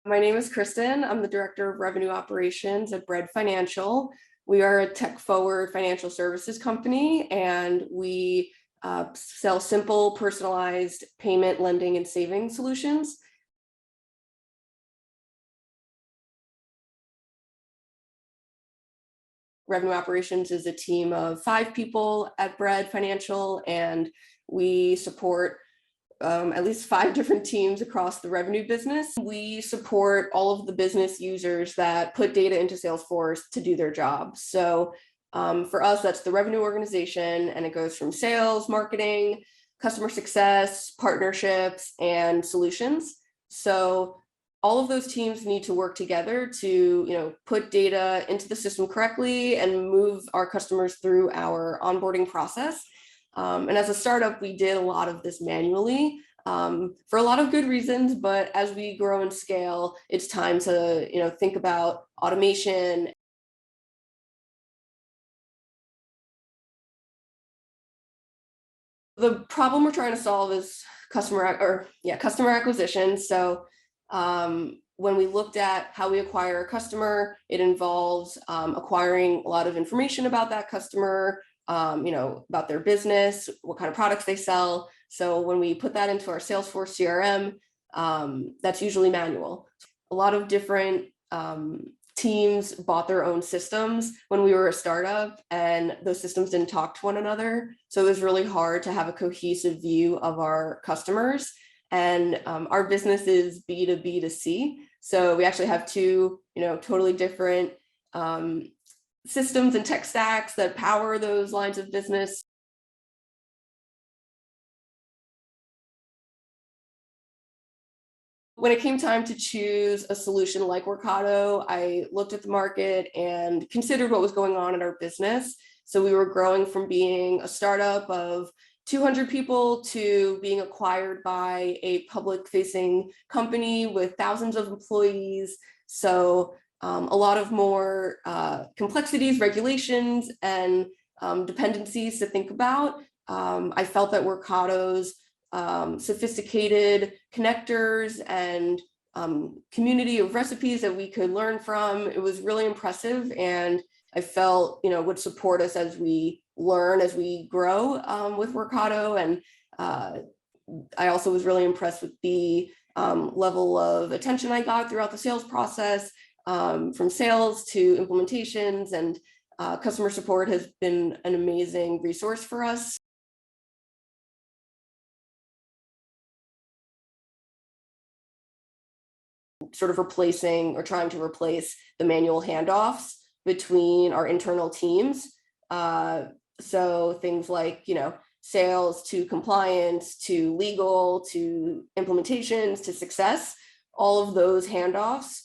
My name is Kristen. I'm the Director of Revenue Operations at Bread Financial. We are a tech-forward financial services company, and we sell simple, personalized payment, lending, and saving solutions. Revenue Operations is a team of 5 people at Bread Financial, and we support at least 5 different teams across the revenue business. We support all of the business users that put data into Salesforce to do their job. So for us, that's the revenue organization, and it goes from sales, marketing, customer success, partnerships, and solutions. So all of those teams need to work together to put data into the system correctly and move our customers through our onboarding process. And as a startup, we did a lot of this manually for a lot of good reasons. But as we grow and scale, it's time to think about automation. The problem we're trying to solve is customer acquisition. So when we looked at how we acquire a customer, it involves acquiring a lot of information about that customer, about their business, what kind of products they sell. So when we put that into our Salesforce CRM, that's usually manual. A lot of different teams bought their own systems when we were a startup, and those systems didn't talk to one another. So it was really hard to have a cohesive view of our customers. And our business is B2B2C. So we actually have 2, totally different systems and tech stacks that power those lines of business. When it came time to choose a solution like Workato, I looked at the market and considered what was going on in our business. So we were growing from being a startup of 200 people to being acquired by a public-facing company with thousands of employees. So a lot of more complexities, regulations, and dependencies to think about. I felt that Workato's sophisticated connectors and community of recipes that we could learn from, it was really impressive, and I felt would support us as we learn, as we grow with Workato. And I also was really impressed with the level of attention I got throughout the sales process, from sales to implementations, and customer support has been an amazing resource for us. Sort of replacing or trying to replace the manual handoffs between our internal teams. So things like, sales to compliance, to legal, to implementations, to success, all of those handoffs,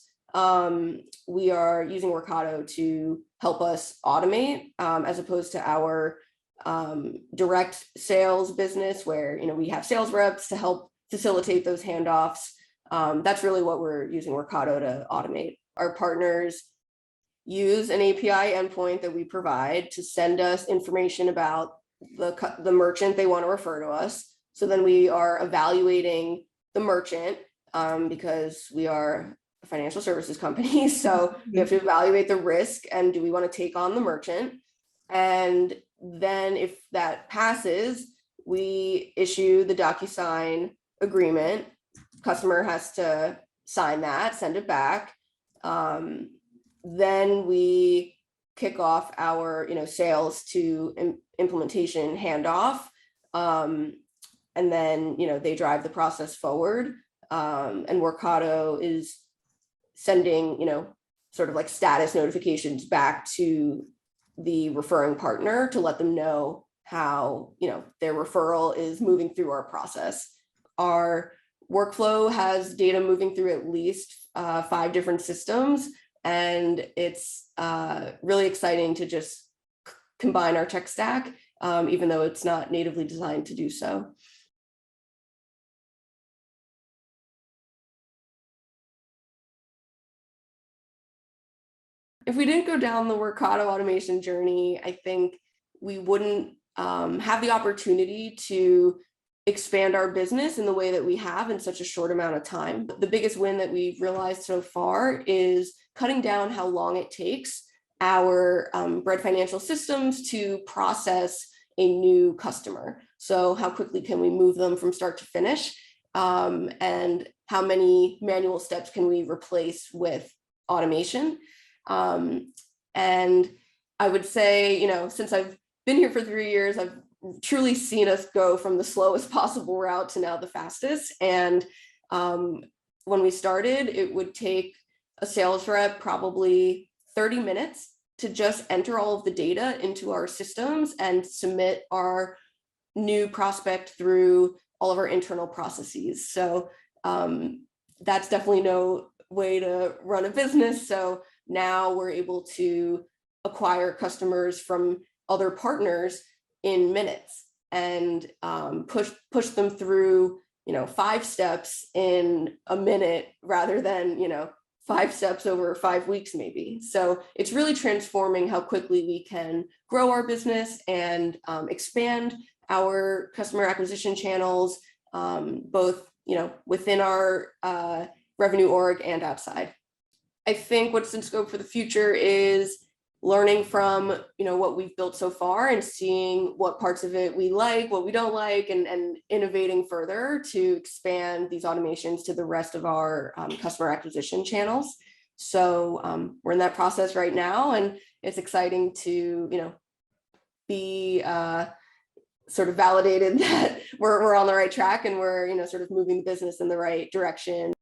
we are using Workato to help us automate, as opposed to our direct sales business where, we have sales reps to help facilitate those handoffs. That's really what we're using Workato to automate. Our partners use an API endpoint that we provide to send us information about the merchant they want to refer to us. So then we are evaluating the merchant, because we are a financial services company. So we have to evaluate the risk and do we want to take on the merchant? And then if that passes, we issue the DocuSign agreement. Customer has to sign that, send it back. Then we kick off our sales to implementation handoff. And then they drive the process forward. And Workato is sending sort of like status notifications back to the referring partner to let them know how their referral is moving through our process. Our workflow has data moving through at least 5 different systems, and it's really exciting to just combine our tech stack, even though it's not natively designed to do so. If we didn't go down the Workato automation journey, I think we wouldn't have the opportunity to expand our business in the way that we have in such a short amount of time. The biggest win that we've realized so far is cutting down how long it takes our Bread financial systems to process a new customer. So how quickly can we move them from start to finish? And how many manual steps can we replace with automation? And I would say, since I've been here for 3 years, I've truly seen us go from the slowest possible route to now the fastest. And when we started, it would take a sales rep probably 30 minutes to just enter all of the data into our systems and submit our new prospect through all of our internal processes. So that's definitely no way to run a business. So now we're able to acquire customers from other partners in minutes and push them through 5 steps in a minute rather than 5 steps over 5 weeks maybe. So it's really transforming how quickly we can grow our business and expand our customer acquisition channels, both within our revenue org and outside. I think what's in scope for the future is learning from what we've built so far and seeing what parts of it we like, what we don't like, and innovating further to expand these automations to the rest of our customer acquisition channels. So we're in that process right now, and it's exciting to be sort of validated that we're on the right track and we're sort of moving the business in the right direction.